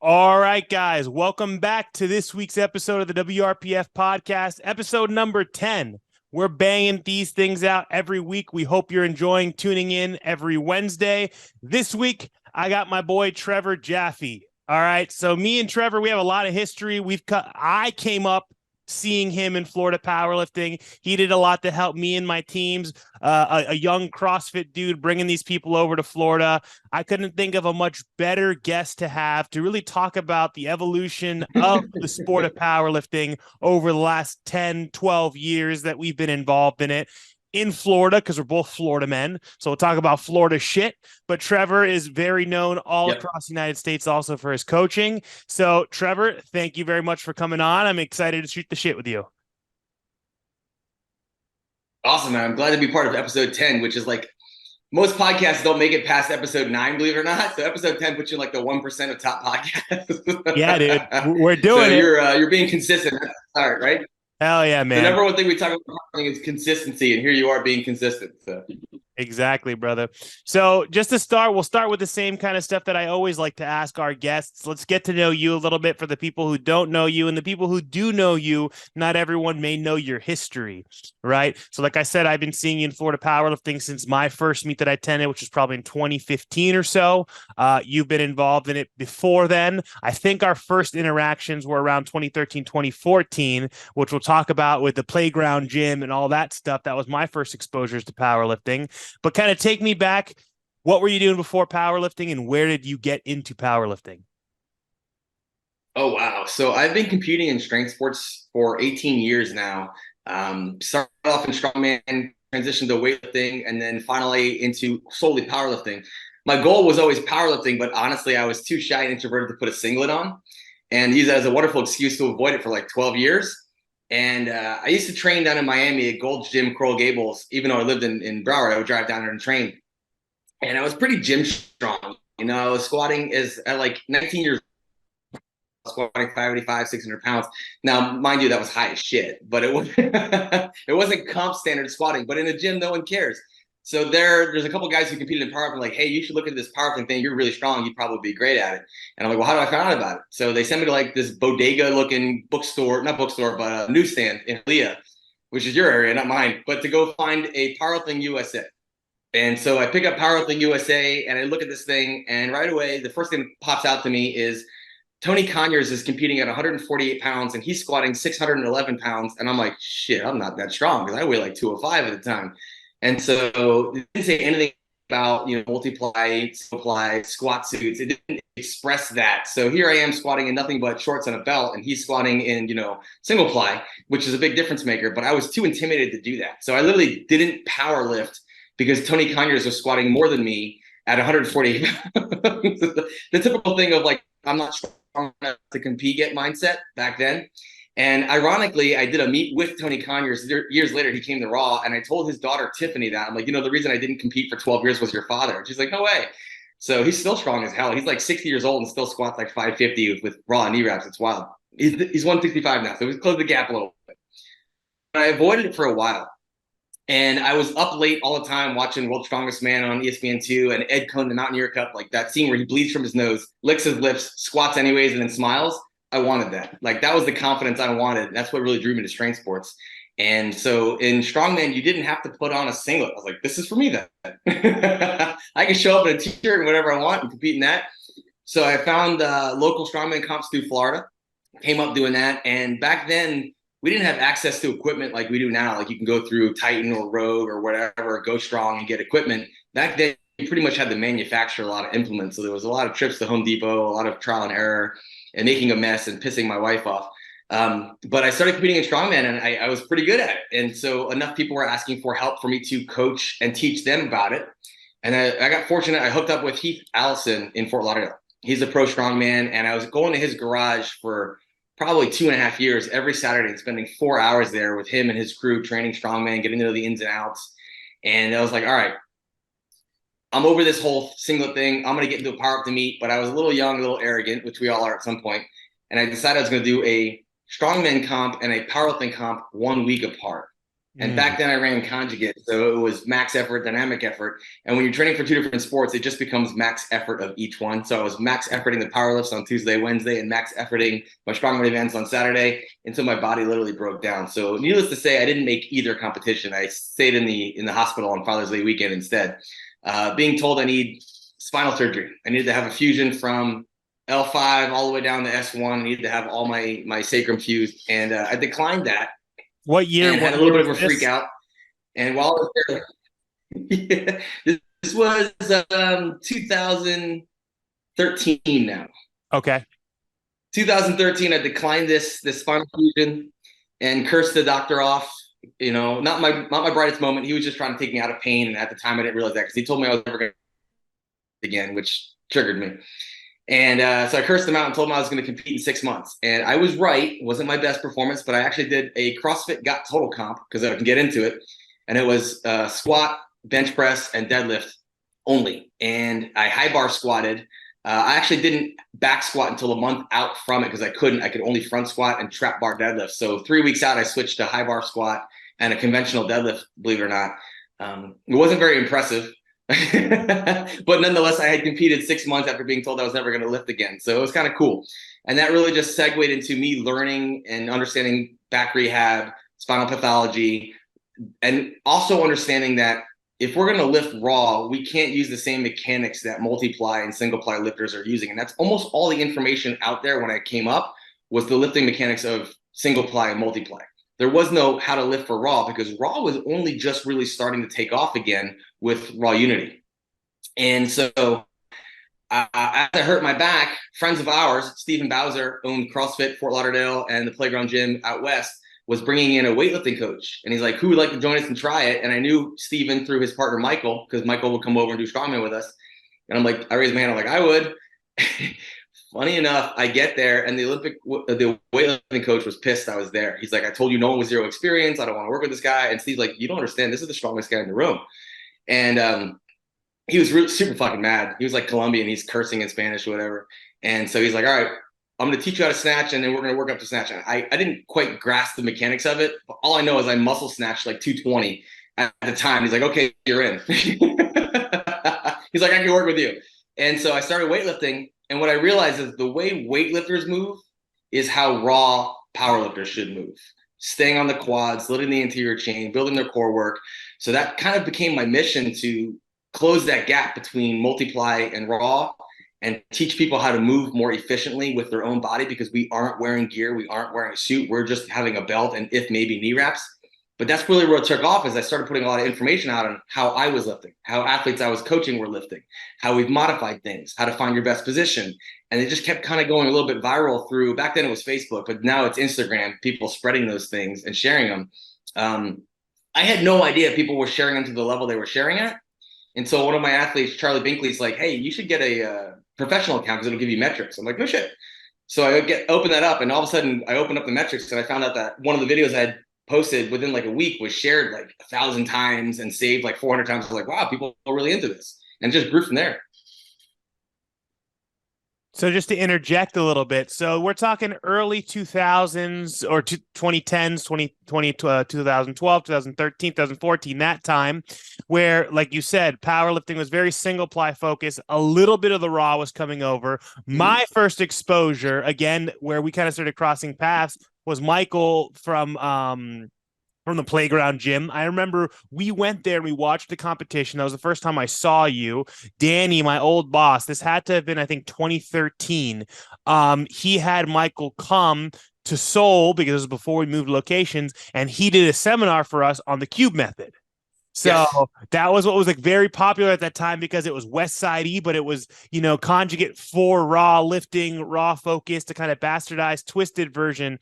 All right, guys, welcome back to this week's episode of the WRPF podcast, episode number 10. We're banging these things out every week. We hope you're enjoying tuning in every Wednesday. This week, I got my boy Trevor Jaffe. All right, so me and Trevor, we have a lot of history. I came up seeing him in Florida powerlifting. He did a lot to help me and my teams. A young CrossFit dude bringing these people over to Florida. I couldn't think of a much better guest to have to really talk about the evolution of the sport of powerlifting over the last 10, 12 years that we've been involved in it in Florida, because we're both Florida men. So we'll talk about Florida shit. But Trevor is very known all across the United States also for his coaching. So Trevor, thank you very much for coming on. I'm excited to shoot the shit with you. Awesome, man. I'm glad to be part of episode 10, which is like most podcasts don't make it past episode 9, believe it or not. So episode 10 puts you in like the 1% of top podcasts. Yeah, dude, we're doing so it. You're being consistent. All right, right? Hell yeah, man. The number one thing we talk about is consistency, and here you are being consistent. So. Exactly, brother. So just to start, we'll start with the same kind of stuff that I always like to ask our guests. Let's get to know you a little bit for the people who don't know you, and the people who do know you. Not everyone may know your history, right? So like I said, I've been seeing you in Florida powerlifting since my first meet that I attended, which was probably in 2015 or so. You've been involved in it before then. I think our first interactions were around 2013, 2014, which we'll talk about with the playground gym and all that stuff. That was my first exposures to powerlifting. But kind of take me back. What were you doing before powerlifting, and where did you get into powerlifting? Oh, wow. So I've been competing in strength sports for 18 years now. Started off in strongman, transitioned to weightlifting, and then finally into solely powerlifting. My goal was always powerlifting, but honestly, I was too shy and introverted to put a singlet on and use that as a wonderful excuse to avoid it for like 12 years. And I used to train down in Miami at Gold's Gym, Coral Gables. Even though I lived in Broward, I would drive down there and train. And I was pretty gym strong. You know, I was squatting at like 19 years old, squatting 585, 600 pounds. Now, mind you, that was high as shit, but it wasn't comp standard squatting. But in a gym, no one cares. So there's a couple guys who competed in powerlifting, like, hey, you should look at this powerlifting thing. You're really strong. You'd probably be great at it. And I'm like, well, how do I find out about it? So they sent me to like this bodega-looking bookstore, not bookstore, but a newsstand in Leah, which is your area, not mine, but to go find a Powerlifting USA. And so I pick up Powerlifting USA and I look at this thing, and right away, the first thing that pops out to me is Tony Conyers is competing at 148 pounds and he's squatting 611 pounds. And I'm like, shit, I'm not that strong because I weigh like 205 at the time. And so it didn't say anything about, multiply, single-ply, squat suits. It didn't express that. So here I am squatting in nothing but shorts and a belt, and he's squatting in, single ply, which is a big difference maker. But I was too intimidated to do that. So I literally didn't power lift because Tony Conyers was squatting more than me at 148 pounds. The typical thing of like, I'm not strong enough to compete yet mindset back then. And ironically, I did a meet with Tony Conyers years later. He came to Raw, and I told his daughter, Tiffany, that I'm like, the reason I didn't compete for 12 years was your father. She's like, no way. So he's still strong as hell. He's like 60 years old and still squats like 550 with raw knee wraps. It's wild. He's 165 now, so he's closed the gap a little bit. But I avoided it for a while. And I was up late all the time watching World's Strongest Man on ESPN2 and Ed Cohn, the Mountaineer Cup, like that scene where he bleeds from his nose, licks his lips, squats anyways, and then smiles. I wanted that. Like, that was the confidence I wanted. That's what really drew me to strength sports. And so in strongman, you didn't have to put on a singlet. I was like, this is for me then. I can show up in a t-shirt and whatever I want and compete in that. So I found local strongman comps through Florida, came up doing that. And back then, we didn't have access to equipment like we do now. Like, you can go through Titan or Rogue or whatever, Go Strong and get equipment. Back then, you pretty much had to manufacture a lot of implements. So there was a lot of trips to Home Depot, a lot of trial and error, and making a mess and pissing my wife off. But I started competing in strongman, and I was pretty good at it. And so enough people were asking for help for me to coach and teach them about it. And I got fortunate. I hooked up with Heath Allison in Fort Lauderdale. He's a pro strongman, and I was going to his garage for probably 2.5 years every Saturday and spending 4 hours there with him and his crew training strongman, getting to know the ins and outs. And I was like, all right, I'm over this whole singlet thing. I'm going to get into a powerlifting meet, but I was a little young, a little arrogant, which we all are at some point. And I decided I was going to do a strongman comp and a powerlifting comp 1 week apart. And back then I ran conjugate. So it was max effort, dynamic effort. And when you're training for two different sports, it just becomes max effort of each one. So I was max efforting the power lifts on Tuesday, Wednesday, and max efforting my strongman events on Saturday until my body literally broke down. So needless to say, I didn't make either competition. I stayed in the hospital on Father's Day weekend instead, being told I need spinal surgery. I needed to have a fusion from L5 all the way down to S1. I needed to have all my sacrum fused. And I declined that. What year? And had a little bit of a freak out. And while I was there, yeah, this was 2013 now. Okay. 2013, I declined this spinal fusion and cursed the doctor off. You know, not my brightest moment. He was just trying to take me out of pain. And at the time, I didn't realize that because he told me I was never going to again, which triggered me. And so I cursed him out and told him I was going to compete in 6 months. And I was right. It wasn't my best performance, but I actually did a CrossFit Got Total comp because I can get into it. And it was squat, bench press, and deadlift only. And I high bar squatted. I actually didn't back squat until a month out from it because I couldn't. I could only front squat and trap bar deadlift. So 3 weeks out, I switched to high bar squat and a conventional deadlift, believe it or not. It wasn't very impressive. But nonetheless, I had competed 6 months after being told I was never going to lift again. So it was kind of cool. And that really just segued into me learning and understanding back rehab, spinal pathology, and also understanding that if we're going to lift raw, we can't use the same mechanics that multiply and single ply lifters are using. And that's almost all the information out there when I came up was the lifting mechanics of single ply and multiply. There was no how to lift for raw because raw was only just really starting to take off again with raw unity. And so as I hurt my back, friends of ours, Stephen Bowser, owned CrossFit Fort Lauderdale and the Playground Gym out west, was bringing in a weightlifting coach. And he's like, who would like to join us and try it? And I knew Stephen through his partner, Michael, because Michael would come over and do strongman with us. And I'm like, I raised my hand. I'm like, I would. Funny enough, I get there and the weightlifting coach was pissed I was there. He's like, I told you no one with zero experience. I don't want to work with this guy. And Steve's like, you don't understand. This is the strongest guy in the room. And he was really super fucking mad. He was like Colombian. He's cursing in Spanish or whatever. And so he's like, all right, I'm going to teach you how to snatch and then we're going to work up to snatch. And I didn't quite grasp the mechanics of it. But all I know is I muscle snatched like 220 at the time. He's like, okay, you're in. He's like, I can work with you. And so I started weightlifting. And what I realized is the way weightlifters move is how raw powerlifters should move. Staying on the quads, letting the anterior chain, building their core work. So that kind of became my mission to close that gap between multiply and raw and teach people how to move more efficiently with their own body because we aren't wearing gear. We aren't wearing a suit. We're just having a belt and if maybe knee wraps. But that's really where it took off as I started putting a lot of information out on how I was lifting, how athletes I was coaching were lifting, how we've modified things, how to find your best position. And it just kept kind of going a little bit viral through, back then it was Facebook, but now it's Instagram, people spreading those things and sharing them. I had no idea people were sharing them to the level they were sharing at. And so one of my athletes, Charlie Binkley's like, hey, you should get a professional account because it'll give you metrics. I'm like, no shit. So I open that up and all of a sudden I opened up the metrics and I found out that one of the videos I had posted within like a week was shared like 1,000 times and saved like 400 times. I was like, wow, people are really into this. And it just grew from there. So just to interject a little bit, so we're talking early 2000s or 2010s, 2012, 2013, 2014, that time where, like you said, powerlifting was very single ply focused. A little bit of the raw was coming over. My first exposure, again, where we kind of started crossing paths, was Michael from the Playground Gym. I remember we went there and we watched the competition. That was the first time I saw you. Danny, my old boss, this had to have been, I think, 2013. He had Michael come to Seoul because it was before we moved locations, and he did a seminar for us on the cube method. So yes, that was what was like very popular at that time because it was West Side-y, but it was, you know, conjugate for raw lifting, raw focus, to kind of bastardized, twisted version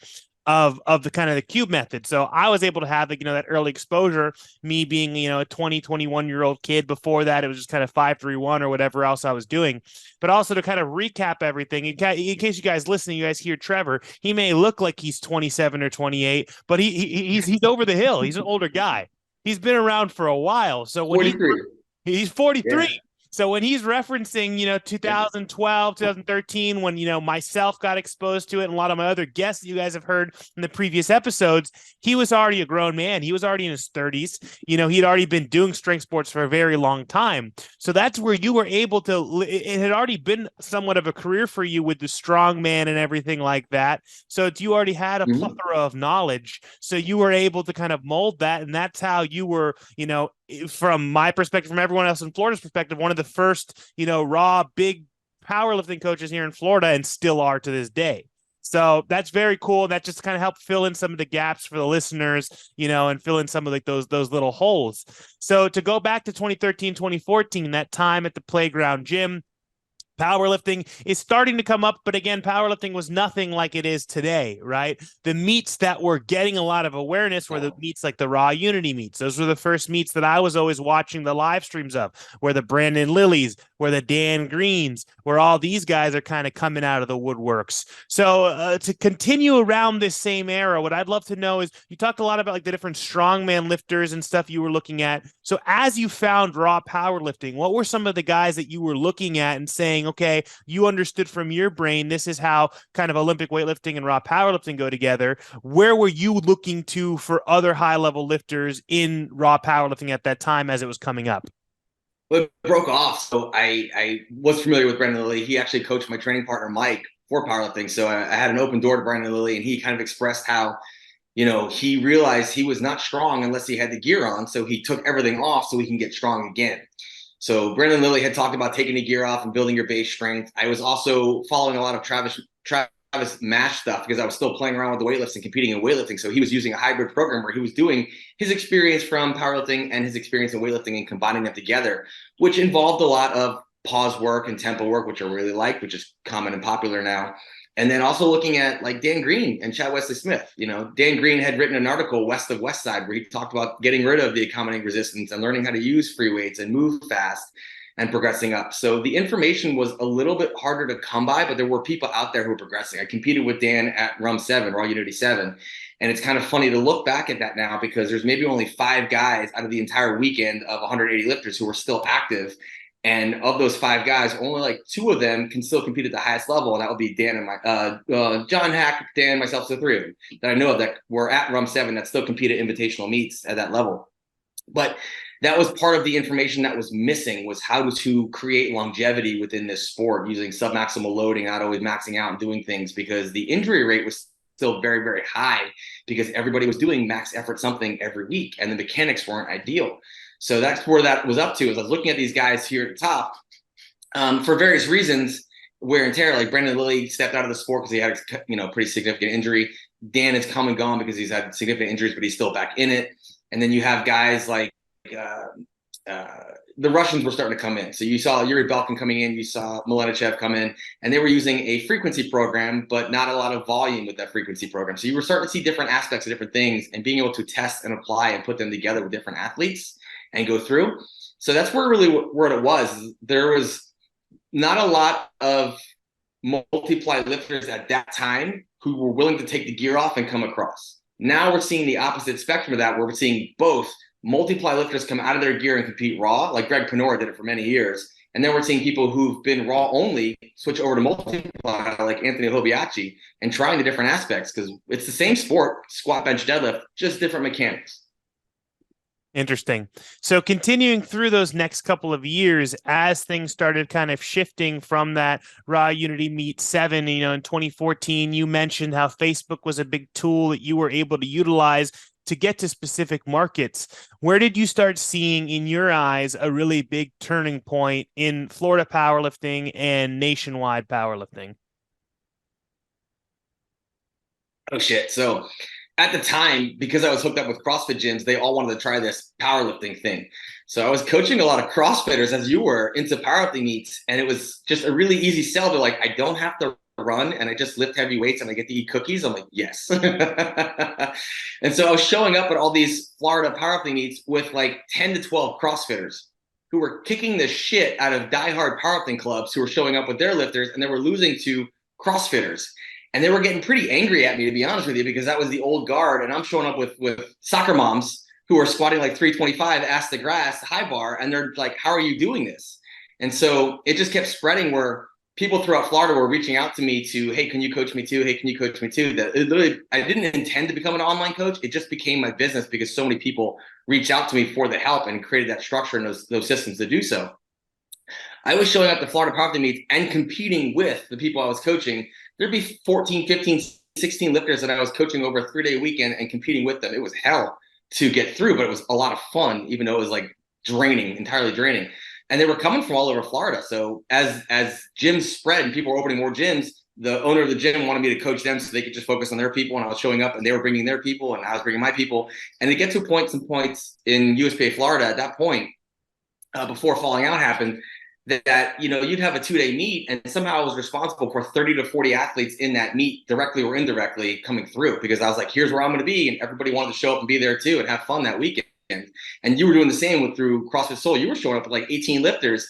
of the kind of the cube method. So I was able to have, like, you know, that early exposure, me being, you know, a 21-year-old kid. Before that, it was just kind of 5-3-1 or whatever else I was doing. But also to kind of recap everything, in case you guys listening, you guys hear Trevor, he may look like he's 27 or 28, but he's over the hill. He's an older guy. He's been around for a while. So when 43. he's 43. Yeah. So when he's referencing, 2012, 2013, when, myself got exposed to it and a lot of my other guests that you guys have heard in the previous episodes, he was already a grown man. He was already in his 30s. He'd already been doing strength sports for a very long time. So that's where you were able to, it had already been somewhat of a career for you with the strongman and everything like that. So you already had a plethora of knowledge. So you were able to kind of mold that. And that's how you were, from my perspective, from everyone else in Florida's perspective, one of the first, raw, big powerlifting coaches here in Florida, and still are to this day. So that's very cool. That just kind of helped fill in some of the gaps for the listeners, and fill in some of like those little holes. So to go back to 2013, 2014, that time at the playground gym, powerlifting is starting to come up, but again, powerlifting was nothing like it is today, right? The meets that were getting a lot of awareness were the meets like the Raw Unity meets. Those were the first meets that I was always watching the live streams of, where the Brandon Lillies, where the Dan Greens, where all these guys are kind of coming out of the woodworks. So to continue around this same era, what I'd love to know is, you talked a lot about like the different strongman lifters and stuff you were looking at. So as you found raw powerlifting, what were some of the guys that you were looking at and saying, okay, you understood from your brain, this is how kind of Olympic weightlifting and raw powerlifting go together? Where were you looking to for other high level lifters in raw powerlifting at that time as it was coming up? Well, it broke off. So I was familiar with Brandon Lilly. He actually coached my training partner, Mike, for powerlifting. So I had an open door to Brandon Lilly, and he kind of expressed how, he realized he was not strong unless he had the gear on. So he took everything off so he can get strong again. So Brandon Lilly had talked about taking the gear off and building your base strength. I was also following a lot of Travis Mash stuff because I was still playing around with the weightlifts and competing in weightlifting. So he was using a hybrid program where he was doing his experience from powerlifting and his experience in weightlifting and combining them together, which involved a lot of pause work and tempo work, which I really like, which is common and popular now. And then also looking at like Dan Green and Chad Wesley Smith. Dan Green had written an article, West of West Side, where he talked about getting rid of the accommodating resistance and learning how to use free weights and move fast and progressing up. So the information was a little bit harder to come by, but there were people out there who were progressing. I competed with Dan at RUM 7, Raw Unity 7. And it's kind of funny to look back at that now, because there's maybe only 5 guys out of the entire weekend of 180 lifters who are still active. And of those 5 guys, only like 2 of them can still compete at the highest level. And that would be Dan and John Hack, Dan, myself, so 3 of them that I know of that were at RUM 7 that still compete at invitational meets at that level. But that was part of the information that was missing, was how to create longevity within this sport using submaximal loading, not always maxing out and doing things, because the injury rate was still very, very high because everybody was doing max effort something every week and the mechanics weren't ideal. So that's where that was up to, is I was looking at these guys here at the top for various reasons, wear and tear. Like Brandon Lilly stepped out of the sport because he had a pretty significant injury. Dan has come and gone because he's had significant injuries, but he's still back in it. And then you have guys like the Russians were starting to come in. So you saw Yuri Belkin coming in, you saw Miletichev come in, and they were using a frequency program, but not a lot of volume with that frequency program. So you were starting to see different aspects of different things and being able to test and apply and put them together with different athletes and go through. So that's where it was. There was not a lot of multiply lifters at that time who were willing to take the gear off and come across. Now we're seeing the opposite spectrum of that, where we're seeing both multiply lifters come out of their gear and compete raw, like Greg Panora did it for many years. And then we're seeing people who've been raw only switch over to multiply, like Anthony Hobiachi, and trying the different aspects, because it's the same sport, squat, bench, deadlift, just different mechanics. Interesting. So continuing through those next couple of years, as things started kind of shifting from that Raw Unity Meet 7, in 2014, you mentioned how Facebook was a big tool that you were able to utilize to get to specific markets. Where did you start seeing, in your eyes, a really big turning point in Florida powerlifting and nationwide powerlifting? Oh, shit. So at the time, because I was hooked up with CrossFit gyms, they all wanted to try this powerlifting thing. So I was coaching a lot of CrossFitters, as you were, into powerlifting meets. And it was just a really easy sell. They're like, I don't have to run and I just lift heavy weights and I get to eat cookies. I'm like, yes. And so I was showing up at all these Florida powerlifting meets with like 10 to 12 CrossFitters who were kicking the shit out of diehard powerlifting clubs who were showing up with their lifters, and they were losing to CrossFitters. And they were getting pretty angry at me, to be honest with you, because that was the old guard. And I'm showing up with soccer moms who are squatting like 325 ass to grass, high bar. And they're like, how are you doing this? And so it just kept spreading where people throughout Florida were reaching out to me to, hey, can you coach me too? Hey, can you coach me too? That literally, I didn't intend to become an online coach. It just became my business because so many people reached out to me for the help and created that structure and those systems to do so. I was showing up to Florida powerlifting meets and competing with the people I was coaching. There'd be 14, 15, 16 lifters that I was coaching over a 3-day weekend and competing with them. It was hell to get through, but it was a lot of fun, even though it was like draining, entirely draining. And they were coming from all over Florida. So as gyms spread and people were opening more gyms, the owner of the gym wanted me to coach them so they could just focus on their people. And I was showing up and they were bringing their people and I was bringing my people. And they get to some points in USPA Florida at that point, before falling out happened, that you'd have a 2-day meet and somehow I was responsible for 30 to 40 athletes in that meet, directly or indirectly, coming through, because I was like, here's where I'm going to be, and everybody wanted to show up and be there too and have fun that weekend. And you were doing the same through CrossFit Soul. You were showing up with like 18 lifters.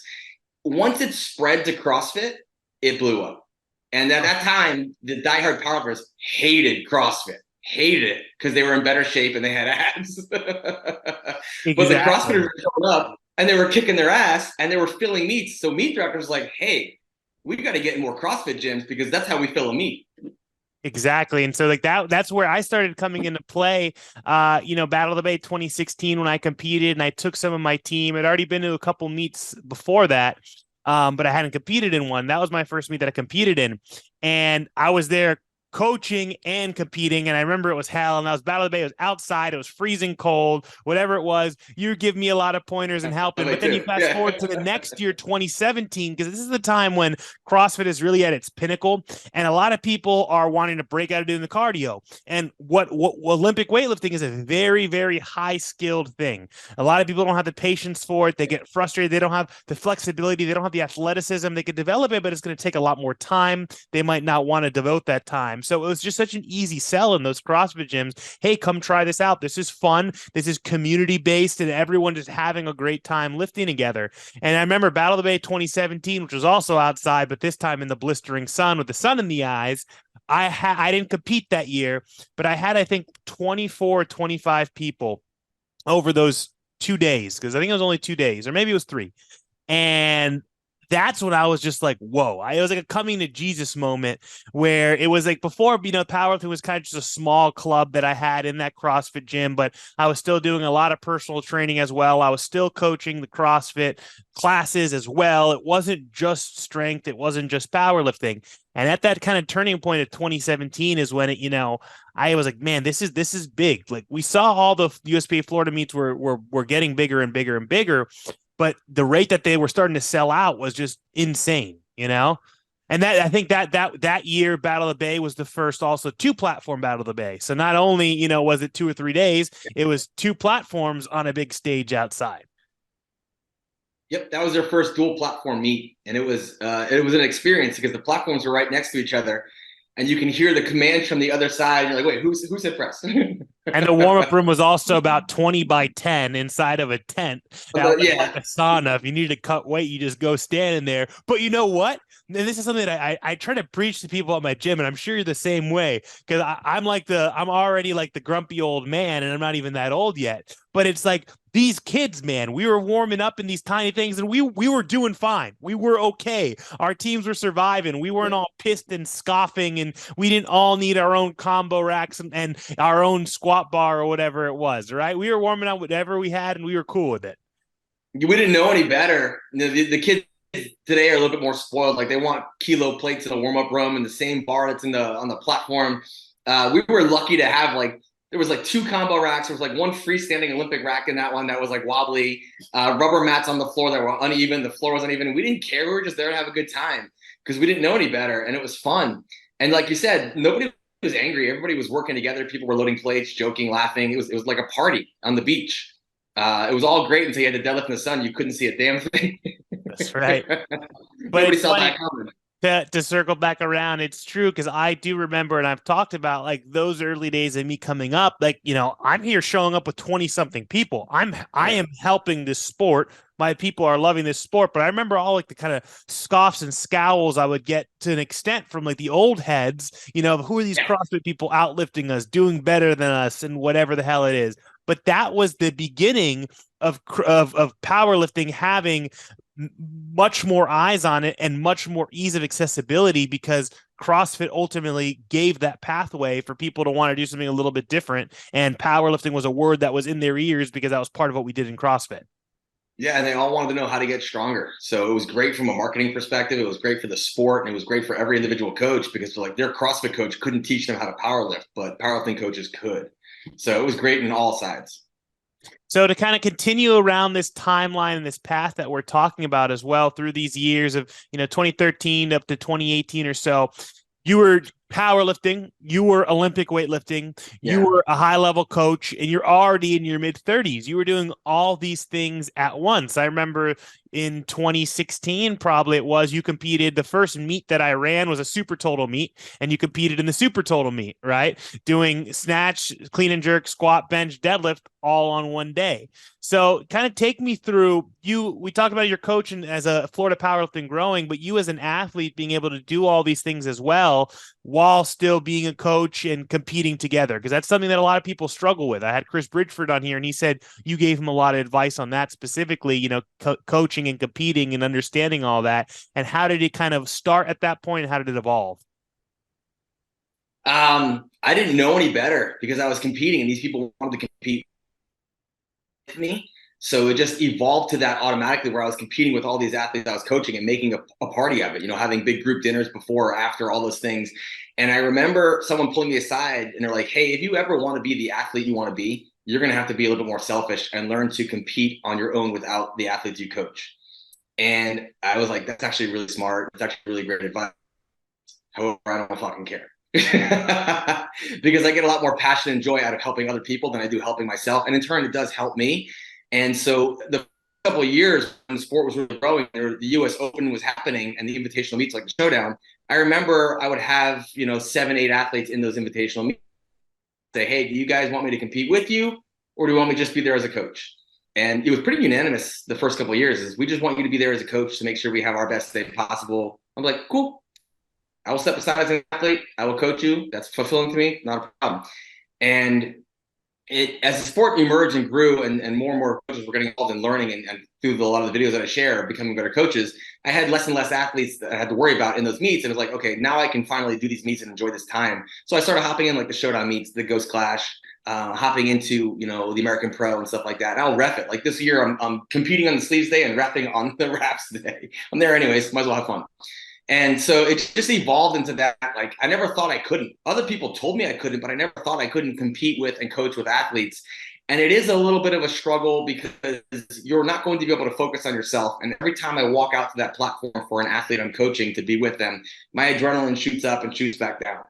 Once it spread to CrossFit, it blew up. And at that time, the diehard powerlifters hated CrossFit, hated it, because they were in better shape and they had abs. Exactly. But the CrossFitters were showing up and they were kicking their ass and they were filling meets. So meat directors was like, hey, we got to get in more CrossFit gyms because that's how we fill a meet. Exactly. And so like that's where I started coming into play. Battle of the Bay 2016, when I competed and I took some of my team. I'd already been to a couple meets before that, but I hadn't competed in one. That was my first meet that I competed in. And I was there coaching and competing, and I remember it was hell, and I was Battle of the Bay, it was outside, it was freezing cold, whatever it was. You give me a lot of pointers and helping, but then you fast forward to the next year, 2017, because this is the time when CrossFit is really at its pinnacle, and a lot of people are wanting to break out of doing the cardio. And what Olympic weightlifting is a very, very high skilled thing. A lot of people don't have the patience for it. They get frustrated. They don't have the flexibility. They don't have the athleticism. They could develop it, but it's going to take a lot more time. They might not want to devote that time. So it was just such an easy sell in those CrossFit gyms. Hey, come try this out. This is fun. This is community based, and everyone just having a great time lifting together. And I remember Battle of the Bay 2017, which was also outside, but this time in the blistering sun with the sun in the eyes. I didn't compete that year, but I had, I think, 24, 25 people over those 2 days, because I think it was only 2 days, or maybe it was 3. And that's when I was just like, whoa. It was like a coming to Jesus moment, where it was like before, powerlifting was kind of just a small club that I had in that CrossFit gym, but I was still doing a lot of personal training as well. I was still coaching the CrossFit classes as well. It wasn't just strength. It wasn't just powerlifting. And at that kind of turning point of 2017 is when I was like, man, this is big. Like, we saw all the USPA Florida meets were getting bigger and bigger and bigger, but the rate that they were starting to sell out was just insane, And that, I think that year, Battle of the Bay was the first also 2-platform Battle of the Bay. So not only, was it 2 or 3 days, it was 2 platforms on a big stage outside. Yep, that was their first dual platform meet, and it was an experience because the platforms were right next to each other, and you can hear the commands from the other side. You're like, wait, who said press? And the warm-up room was also about 20 by 10 inside of a tent. Like a sauna. If you need to cut weight, you just go stand in there. But you know what? And this is something that I try to preach to people at my gym, and I'm sure you're the same way, because I'm already like the grumpy old man, and I'm not even that old yet. But it's like, these kids, man, we were warming up in these tiny things, and we were doing fine. We were okay. Our teams were surviving. We weren't all pissed and scoffing, and we didn't all need our own combo racks and our own squat bar or whatever it was, right? We were warming up whatever we had, and we were cool with it. We didn't know any better. The kids today are a little bit more spoiled. Like, they want kilo plates in a warm-up room and the same bar that's on the platform. We were lucky to have there was 2 combo racks. There was 1 freestanding Olympic rack in that one that was wobbly. Rubber mats on the floor that were uneven. The floor was uneven. We didn't care. We were just there to have a good time because we didn't know any better, and it was fun. And like you said, nobody was angry. Everybody was working together. People were loading plates, joking, laughing. It was like a party on the beach. It was all great until you had to deadlift in the sun. You couldn't see a damn thing. That's right. But nobody saw that coming. To circle back around, it's true, because I do remember, and I've talked about those early days of me coming up. I'm here showing up with 20-something people. I am helping this sport. My people are loving this sport. But I remember all the kind of scoffs and scowls I would get to an extent from the old heads, who are these CrossFit people outlifting us, doing better than us, and whatever the hell it is. But that was the beginning of powerlifting having much more eyes on it and much more ease of accessibility, because CrossFit ultimately gave that pathway for people to want to do something a little bit different. And powerlifting was a word that was in their ears because that was part of what we did in CrossFit. Yeah, and they all wanted to know how to get stronger. So it was great from a marketing perspective. It was great for the sport, and it was great for every individual coach, because like their CrossFit coach couldn't teach them how to powerlift, but powerlifting coaches could. So it was great in all sides. So to kind of continue around this timeline and this path that we're talking about as well through these years of, 2013 up to 2018 or so, you were powerlifting, you were Olympic weightlifting, you were a high level coach, and you're already in your mid 30s. You were doing all these things at once. I remember in 2016, probably it was, you competed. The first meet that I ran was a super total meet, and you competed in the super total meet, right? Doing snatch, clean and jerk, squat, bench, deadlift all on one day. So kind of take me through we talked about your coach and as a Florida powerlifting growing, but you as an athlete being able to do all these things as well while still being a coach and competing together, because that's something that a lot of people struggle with. I had Chris Bridgeford on here, and he said you gave him a lot of advice on that specifically, coaching and competing and understanding all that. And how did it kind of start at that point, and how did it evolve? I didn't know any better because I was competing, and these people wanted to compete with me. So it just evolved to that automatically, where I was competing with all these athletes I was coaching and making a party of it, having big group dinners before or after, all those things. And I remember someone pulling me aside, and they're like, hey, if you ever want to be the athlete you want to be, you're going to have to be a little bit more selfish and learn to compete on your own without the athletes you coach. And I was like, that's actually really smart. It's actually really great advice. However, I don't fucking care. Because I get a lot more passion and joy out of helping other people than I do helping myself. And in turn, it does help me. And so the couple of years when the sport was really growing, the US Open was happening and the invitational meets like the Showdown, I remember I would have, 7, 8 athletes in those invitational meets say, hey, do you guys want me to compete with you, or do you want me to just be there as a coach? And it was pretty unanimous the first couple of years is, we just want you to be there as a coach to make sure we have our best day possible. I'm like, cool. I will step aside as an athlete. I will coach you. That's fulfilling to me. Not a problem. And as the sport emerged and grew, and more coaches were getting involved in learning, and through a lot of the videos that I share, becoming better coaches, I had less and less athletes that I had to worry about in those meets. And it was like, okay, now I can finally do these meets and enjoy this time. So I started hopping in like the Showdown meets, the Ghost Clash, hopping into, the American Pro and stuff like that. And I'll ref it. Like this year, I'm competing on the sleeves day and repping on the wraps day. I'm there anyways. Might as well have fun. And so it just evolved into that. Like, I never thought I couldn't. Other people told me I couldn't, but I never thought I couldn't compete with and coach with athletes. And it is a little bit of a struggle because you're not going to be able to focus on yourself. And every time I walk out to that platform for an athlete I'm coaching to be with them, my adrenaline shoots up and shoots back down.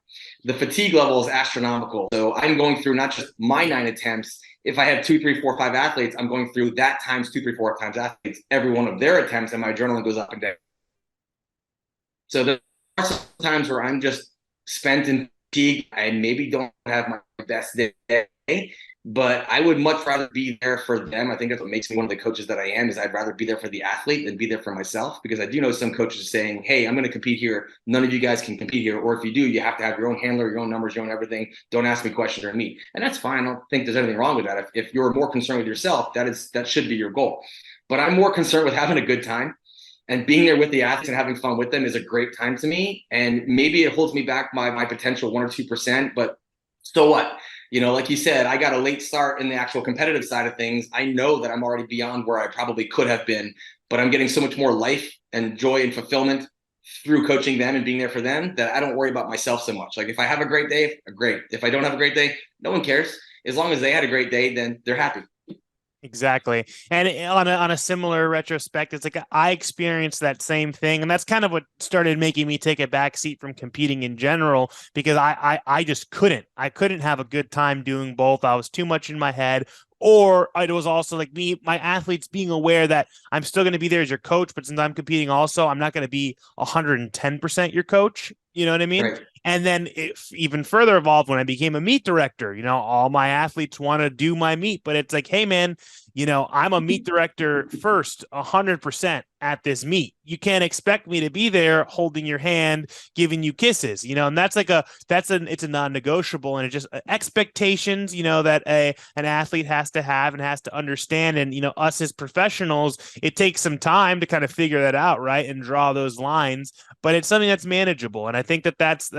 The fatigue level is astronomical. So I'm going through not just my 9 attempts. If I have 2, 3, 4, 5 athletes, I'm going through that times 2, 3, 4 times athletes, every one of their attempts, and my adrenaline goes up and down. So there are some times where I'm just spent in fatigue. I maybe don't have my best day, but I would much rather be there for them. I think that's what makes me one of the coaches that I am, is I'd rather be there for the athlete than be there for myself, because I do know some coaches are saying, hey, I'm going to compete here. None of you guys can compete here. Or if you do, you have to have your own handler, your own numbers, your own everything. Don't ask me questions or me. And that's fine. I don't think there's anything wrong with that. If you're more concerned with yourself, that should be your goal. But I'm more concerned with having a good time. And being there with the athletes and having fun with them is a great time to me. And maybe it holds me back my potential 1 or 2%, but so what? Like you said, I got a late start in the actual competitive side of things. I know that I'm already beyond where I probably could have been, but I'm getting so much more life and joy and fulfillment through coaching them and being there for them that I don't worry about myself so much. Like if I have a great day, great. If I don't have a great day, no one cares. As long as they had a great day, then they're happy. Exactly. And on a similar retrospect, it's like I experienced that same thing. And that's kind of what started making me take a back seat from competing in general, because I just I couldn't have a good time doing both. I was too much in my head. Or it was also like my athletes being aware that I'm still going to be there as your coach, but since I'm competing also, I'm not going to be 110% your coach. You know what I mean? Right. And then it even further evolved when I became a meet director. All my athletes want to do my meet, but it's like, hey, man, I'm a meet director first, 100% at this meet. You can't expect me to be there holding your hand, giving you kisses, and it's a non-negotiable, and it's just expectations, that an athlete has to have and has to understand. And, us as professionals, it takes some time to kind of figure that out, right? And draw those lines, but it's something that's manageable. And I think that's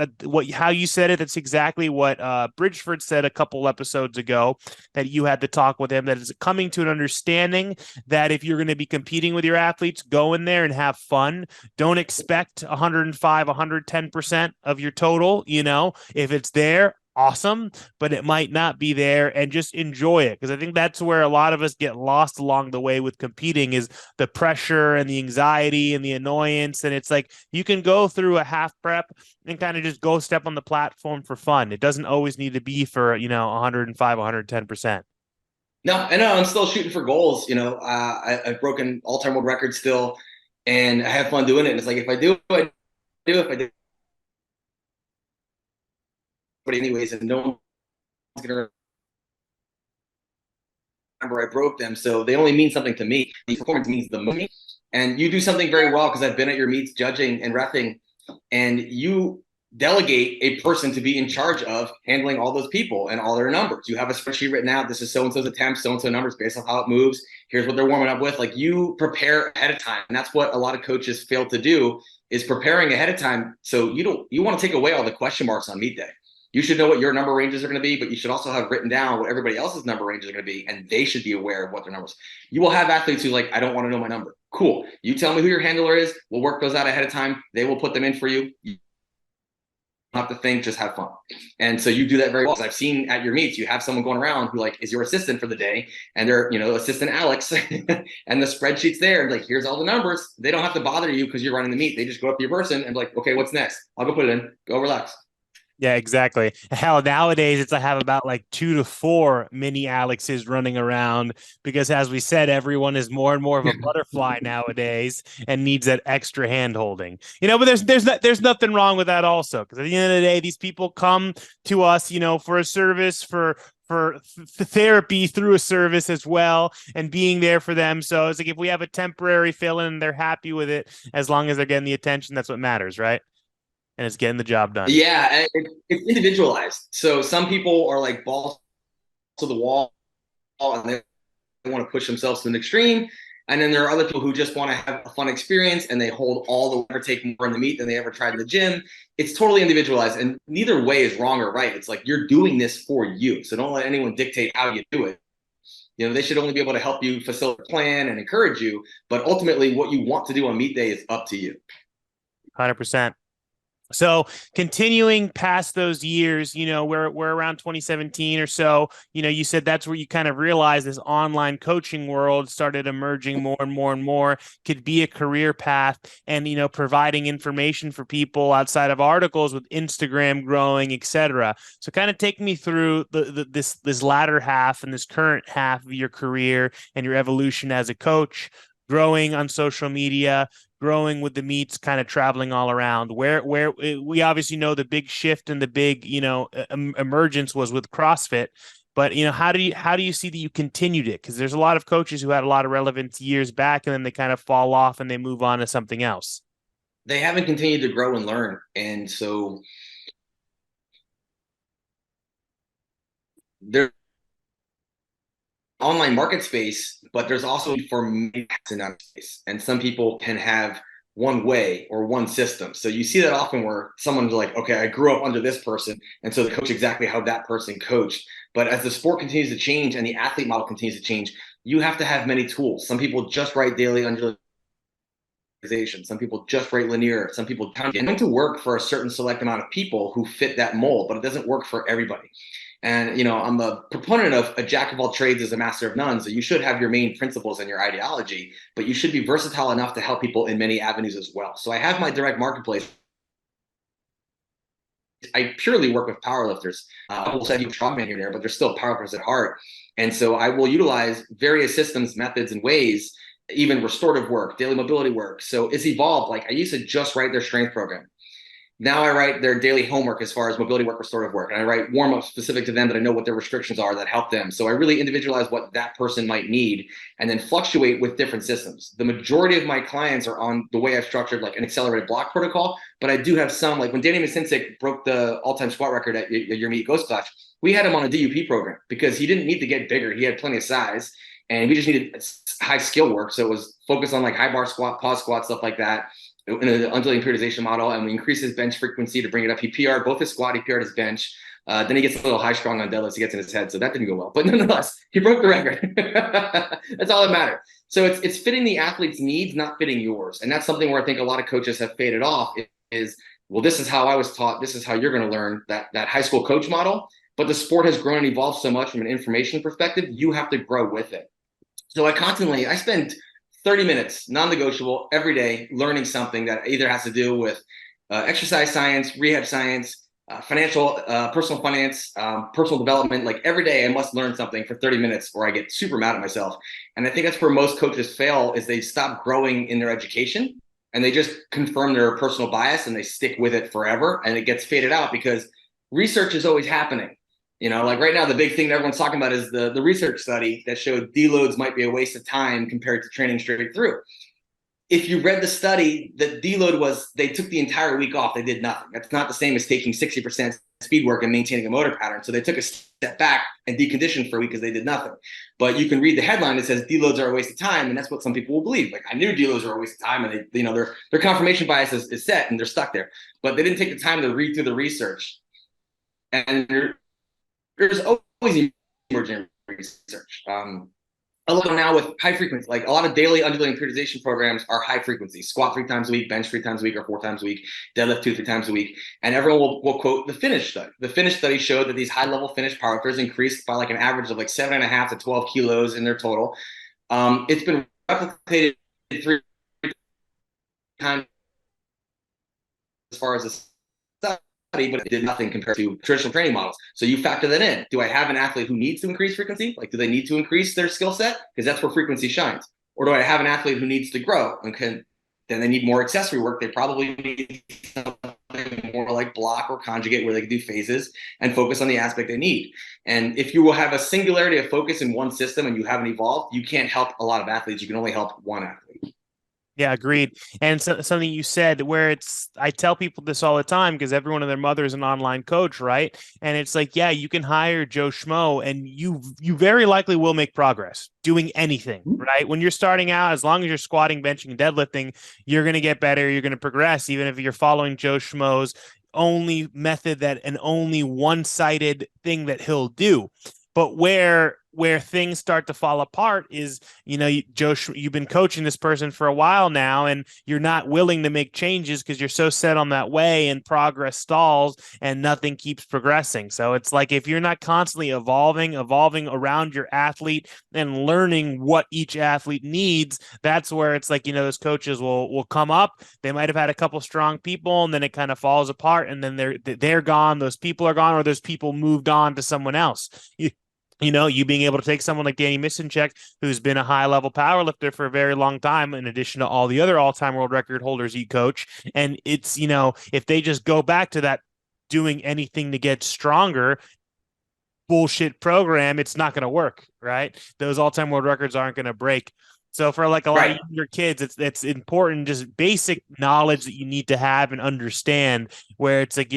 how you said it. That's exactly what Bridgeford said a couple episodes ago, that you had to talk with him, that is coming to an understanding that if you're going to be competing with your athletes, go in there and have fun. Don't expect 105, 110% of your total. If it's there, awesome, but it might not be there, and just enjoy it. Because I think that's where a lot of us get lost along the way with competing, is the pressure and the anxiety and the annoyance. And it's like, you can go through a half prep and kind of just go step on the platform for fun. It doesn't always need to be for, 105, 110%. No, I know I'm still shooting for goals. I've broken all-time world records still, and I have fun doing it. And it's like, if I do, I do. If I do, but anyways, and no one's gonna remember I broke them, so they only mean something to me. The performance means the money, and you do something very well, because I've been at your meets judging and reffing, and you delegate a person to be in charge of handling all those people and all their numbers. You have a spreadsheet written out. This is so-and-so's attempts, so-and-so numbers based on how it moves. Here's what they're warming up with. Like, you prepare ahead of time. And that's what a lot of coaches fail to do, is preparing ahead of time. So you want to take away all the question marks on meet day. You should know what your number ranges are going to be, but you should also have written down what everybody else's number ranges are going to be, and they should be aware of what their numbers. You will have athletes who like, I don't want to know my number. Cool. You tell me who your handler is. We'll work those out ahead of time. They will put them in for you. You don't have to think, just have fun. And so you do that very well. I've seen at your meets, you have someone going around who like is your assistant for the day, and they're, assistant Alex, and the spreadsheet's there. Like, here's all the numbers. They don't have to bother you because you're running the meet. They just go up to your person and be like, okay, what's next? I'll go put it in. Go relax. Yeah, exactly. Hell, nowadays I have about like 2 to 4 mini Alexes running around, because, as we said, everyone is more and more of a butterfly nowadays and needs that extra hand holding. But there's nothing wrong with that also, because at the end of the day, these people come to us, for a service, for therapy through a service as well, and being there for them. So it's like, if we have a temporary fill-in, they're happy with it, as long as they're getting the attention. That's what matters, right? And it's getting the job done. Yeah, it's individualized. So some people are like balls to the wall, and they want to push themselves to an extreme. And then there are other people who just want to have a fun experience, and they hold all the ever take more in the meet than they ever tried in the gym. It's totally individualized, and neither way is wrong or right. It's like, you're doing this for you. So don't let anyone dictate how you do it. They should only be able to help you facilitate a plan and encourage you. But ultimately, what you want to do on meet day is up to you. 100%. So continuing past those years, we're around 2017 or so, you said that's where you kind of realized this online coaching world started emerging more and more and more, could be a career path, and, providing information for people outside of articles, with Instagram growing, etc. So kind of take me through this latter half and this current half of your career and your evolution as a coach, growing on social media, growing with the meets, kind of traveling all around. Where we obviously know the big shift and the big, emergence was with CrossFit. But, how do you see that you continued it? Because there's a lot of coaches who had a lot of relevance years back, and then they kind of fall off and they move on to something else. They haven't continued to grow and learn. And so there's online market space, but there's also for many in that space. And some people can have one way or one system. So you see that often, where someone's like, okay, I grew up under this person, and so they coach exactly how that person coached. But as the sport continues to change and the athlete model continues to change, you have to have many tools. Some people just write daily undulation. Some people just write linear. Some people it's going to work for a certain select amount of people who fit that mold, but it doesn't work for everybody. And, I'm a proponent of a jack of all trades is a master of none. So you should have your main principles and your ideology, but you should be versatile enough to help people in many avenues as well. So I have my direct marketplace. I purely work with powerlifters. I will say you strongman here and there, but they're still powerlifters at heart. And so I will utilize various systems, methods, and ways, even restorative work, daily mobility work. So it's evolved. Like, I used to just write their strength program. Now I write their daily homework as far as mobility work, restorative work. And I write warm-ups specific to them that I know what their restrictions are that help them. So I really individualize what that person might need and then fluctuate with different systems. The majority of my clients are on the way I've structured like an accelerated block protocol, but I do have some, like when Danny Masincic broke the all-time squat record at your Meet Ghost Clash, we had him on a DUP program because he didn't need to get bigger. He had plenty of size and we just needed high skill work. So it was focused on like high bar squat, pause squat, stuff like that in an undulating periodization model, and we increase his bench frequency to bring it up. He PR'd both his squat, he PR'd his bench. Then he gets a little high strong on deadlifts, he gets in his head, so that didn't go well. But nonetheless, he broke the record. That's all that mattered. So it's fitting the athlete's needs, not fitting yours. And that's something where I think a lot of coaches have faded off is, well, this is how I was taught, this is how you're going to learn, that high school coach model. But the sport has grown and evolved so much from an information perspective, you have to grow with it. So I spend 30 minutes, non-negotiable, every day, learning something that either has to do with exercise science, rehab science, financial, personal finance, personal development. Like every day I must learn something for 30 minutes or I get super mad at myself. And I think that's where most coaches fail is they stop growing in their education and they just confirm their personal bias and they stick with it forever. And it gets faded out because research is always happening. You know, like right now, the big thing that everyone's talking about is the research study that showed deloads might be a waste of time compared to training straight through. If you read the study, the deload was they took the entire week off. They did nothing. That's not the same as taking 60% speed work and maintaining a motor pattern. So they took a step back and deconditioned for a week because they did nothing. But you can read the headline that says deloads are a waste of time. And that's what some people will believe. Like I knew deloads are a waste of time and they, their confirmation bias is set and they're stuck there. But they didn't take the time to read through the research. And there's always emerging research. A lot now with high frequency, like a lot of daily undulating periodization programs are high frequency. Squat 3 times a week, bench 3 times a week or 4 times a week, deadlift 2-3 times a week. And everyone will quote the Finnish study. The Finnish study showed that these high-level Finnish powerlifters increased by like an average of like 7.5 to 12 kilos in their total. It's been replicated 3 times as far as the study, but it did nothing compared to traditional training models. So you factor that in. Do I have an athlete who needs to increase frequency? Like, do they need to increase their skill set? Because that's where frequency shines. Or do I have an athlete who needs to grow? And then they need more accessory work. They probably need something more like block or conjugate where they can do phases and focus on the aspect they need. And if you will have a singularity of focus in one system and you haven't evolved, you can't help a lot of athletes. You can only help one athlete. Yeah, agreed. And so, something you said where I tell people this all the time because everyone and their mother is an online coach, right? And it's like, yeah, you can hire Joe Schmo and you very likely will make progress doing anything, right? When you're starting out, as long as you're squatting, benching, and deadlifting, you're going to get better. You're going to progress, even if you're following Joe Schmo's only method that and only one-sided thing that he'll do. But where things start to fall apart is, Joe, you've been coaching this person for a while now, and you're not willing to make changes because you're so set on that way, and progress stalls and nothing keeps progressing. So it's like if you're not constantly evolving around your athlete and learning what each athlete needs, that's where it's like, those coaches will come up. They might have had a couple strong people, and then it kind of falls apart, and then they're gone. Those people are gone, or those people moved on to someone else. You being able to take someone like Danny Masincic, who's been a high-level powerlifter for a very long time, in addition to all the other all-time world record holders you coach, and it's, if they just go back to that doing anything to get stronger bullshit program, it's not going to work, right? Those all-time world records aren't going to break. So for like a lot of younger kids, it's important, just basic knowledge that you need to have and understand, where it's like,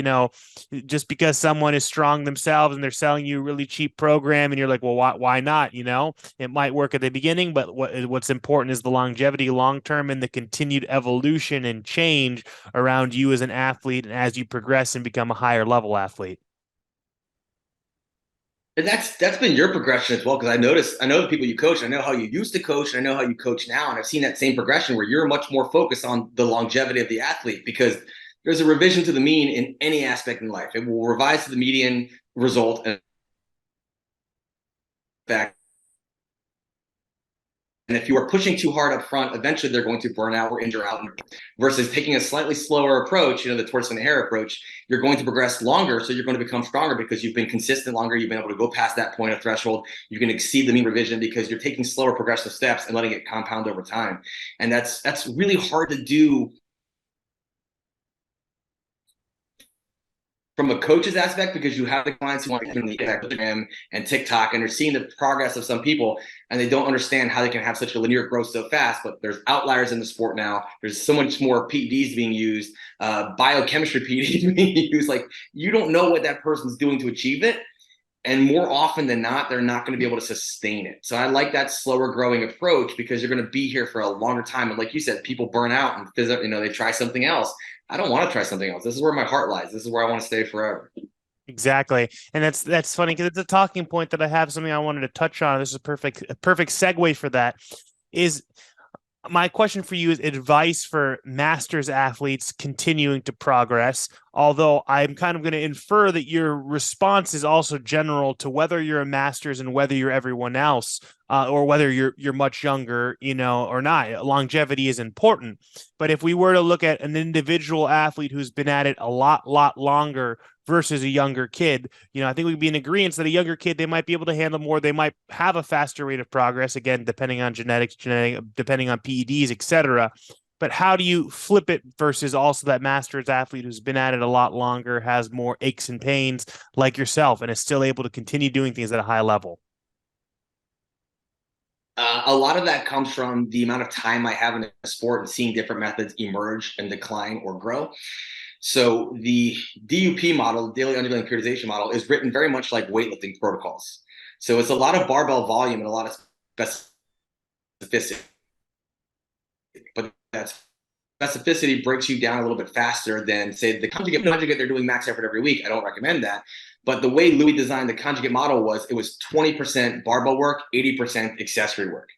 just because someone is strong themselves and they're selling you a really cheap program and you're like, well, why not? It might work at the beginning, but what's important is the longevity long-term and the continued evolution and change around you as an athlete and as you progress and become a higher level athlete. And that's been your progression as well, because I know the people you coach, I know how you used to coach, and I know how you coach now, and I've seen that same progression where you're much more focused on the longevity of the athlete, because there's a revision to the mean in any aspect in life. It will revise to the median result and back. And if you are pushing too hard up front, eventually they're going to burn out or injure out. Versus taking a slightly slower approach, the torso and hair approach, you're going to progress longer. So you're going to become stronger because you've been consistent longer. You've been able to go past that point of threshold. You can exceed the mean revision because you're taking slower progressive steps and letting it compound over time. And that's really hard to do from a coach's aspect, because you have the clients who want to get in the Instagram and TikTok, and they're seeing the progress of some people, and they don't understand how they can have such a linear growth so fast. But there's outliers in the sport now. There's so much more PEDs being used, biochemistry PEDs being used. Like, you don't know what that person's doing to achieve it. And more often than not, they're not going to be able to sustain it. So I like that slower growing approach, because you're going to be here for a longer time. And like you said, people burn out and they try something else. I don't want to try something else. This is where my heart lies. This is where I want to stay forever. Exactly. And that's funny, because it's a talking point that I have, something I wanted to touch on. This is a perfect segue for that. Is my question for you is advice for masters athletes continuing to progress, although I'm kind of going to infer that your response is also general to whether you're a masters and whether you're everyone else, or whether you're much younger, or not. Longevity is important. But if we were to look at an individual athlete who's been at it a lot longer versus a younger kid, I think we'd be in agreement that a younger kid, they might be able to handle more. They might have a faster rate of progress, again, depending on genetics, depending on PEDs, etc. But how do you flip it versus also that masters athlete who's been at it a lot longer, has more aches and pains like yourself, and is still able to continue doing things at a high level? A lot of that comes from the amount of time I have in the sport and seeing different methods emerge and decline or grow. So the DUP model, daily undulating periodization model, is written very much like weightlifting protocols. So it's a lot of barbell volume and a lot of specificity. But that specificity breaks you down a little bit faster than, say, the conjugate they're doing max effort every week. I don't recommend that. But the way Louis designed the conjugate model was, it was 20% barbell work, 80% accessory work.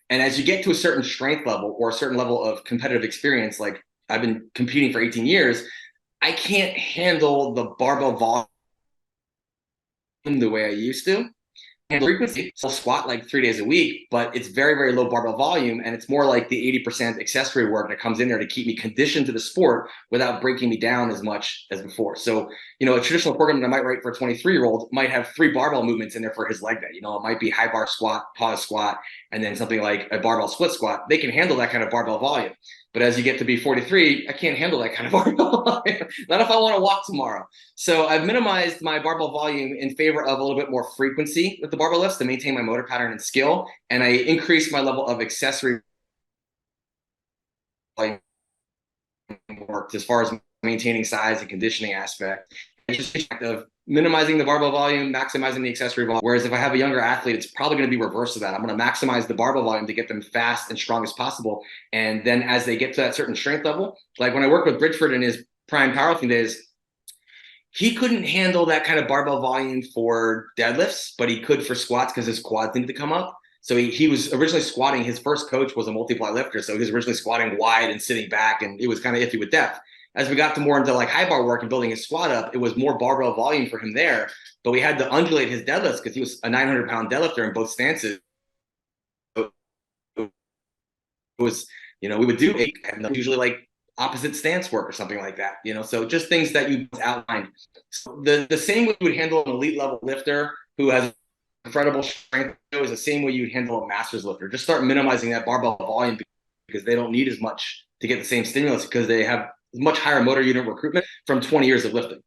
And as you get to a certain strength level or a certain level of competitive experience, like I've been competing for 18 years, I can't handle the barbell volume the way I used to. And frequency, so I'll squat like 3 days a week, but it's very, very low barbell volume. And it's more like the 80% accessory work that comes in there to keep me conditioned to the sport without breaking me down as much as before. So, a traditional program that I might write for a 23-year-old might have 3 barbell movements in there for his leg day. It might be high bar squat, pause squat, and then something like a barbell split squat. They can handle that kind of barbell volume. But as you get to be 43, I can't handle that kind of barbell volume. Not if I want to walk tomorrow. So I've minimized my barbell volume in favor of a little bit more frequency with the barbell lifts to maintain my motor pattern and skill. And I increased my level of accessory volume work as far as maintaining size and conditioning aspect. And just of minimizing the barbell volume, maximizing the accessory volume. Whereas if I have a younger athlete, it's probably going to be reverse of that. I'm going to maximize the barbell volume to get them fast and strong as possible. And then as they get to that certain strength level, like when I worked with Bridgeford in his prime powerlifting days, he couldn't handle that kind of barbell volume for deadlifts, but he could for squats because his quads needed to come up. So he was originally squatting. His first coach was a multiply lifter. So he was originally squatting wide and sitting back, and it was kind of iffy with depth. As we got to more into like high bar work and building his squat up, it was more barbell volume for him there. But we had to undulate his deadlifts because he was a 900-pound deadlifter in both stances. So it was, we would do usually like opposite stance work or something like that, so just things that you outlined. So the same way you would handle an elite level lifter who has incredible strength is the same way you'd handle a master's lifter. Just start minimizing that barbell volume, because they don't need as much to get the same stimulus, because they have much higher motor unit recruitment from 20 years of lifting.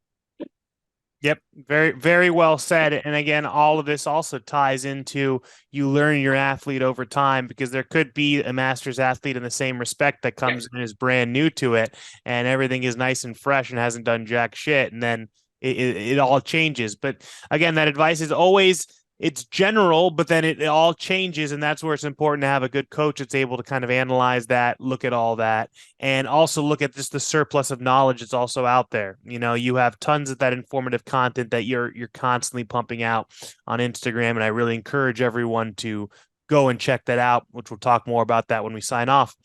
Yep. Very, very well said. And again, all of this also ties into you learn your athlete over time, because there could be a master's athlete in the same respect that comes in as brand new to it, and everything is nice and fresh and hasn't done jack shit. And then it all changes. But again, that advice is always, it's general, but then it all changes. And that's where it's important to have a good coach that's able to kind of analyze that, look at all that, and also look at just the surplus of knowledge that's also out there. You have tons of that informative content that you're constantly pumping out on Instagram. And I really encourage everyone to go and check that out, which we'll talk more about that when we sign off.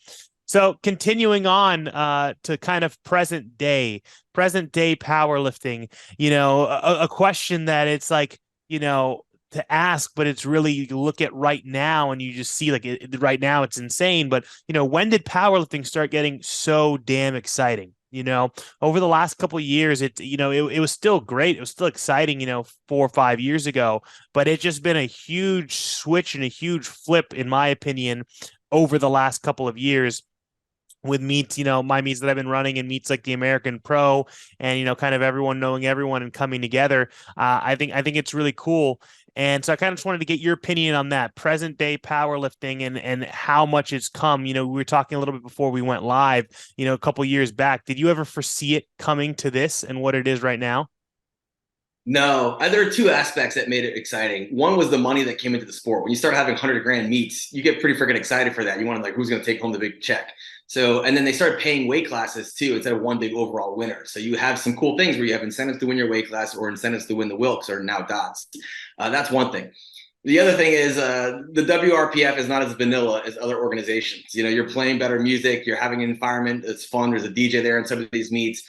So continuing on to kind of present day powerlifting, a question that it's like, to ask, but it's really, you look at right now and you just see like right now it's insane. But when did powerlifting start getting so damn exciting? Over the last couple of years, it was still great. It was still exciting, 4 or 5 years ago, but it's just been a huge switch and a huge flip, in my opinion, over the last couple of years. with meets, my meets that I've been running and meets like the American Pro and, kind of everyone knowing everyone and coming together. I think it's really cool. And so I kind of just wanted to get your opinion on that present day powerlifting and how much it's come. We were talking a little bit before we went live, a couple years back. Did you ever foresee it coming to this and what it is right now? No, there are two aspects that made it exciting. One was the money that came into the sport. When you start having 100 grand meets, you get pretty freaking excited for that. You want to like, who's going to take home the big check? So, and then they started paying weight classes too, instead of one big overall winner. So you have some cool things where you have incentives to win your weight class or incentives to win the Wilks or now dots. That's one thing. The other thing is the WRPF is not as vanilla as other organizations. You're playing better music. You're having an environment that's fun. There's a DJ there in some of these meets.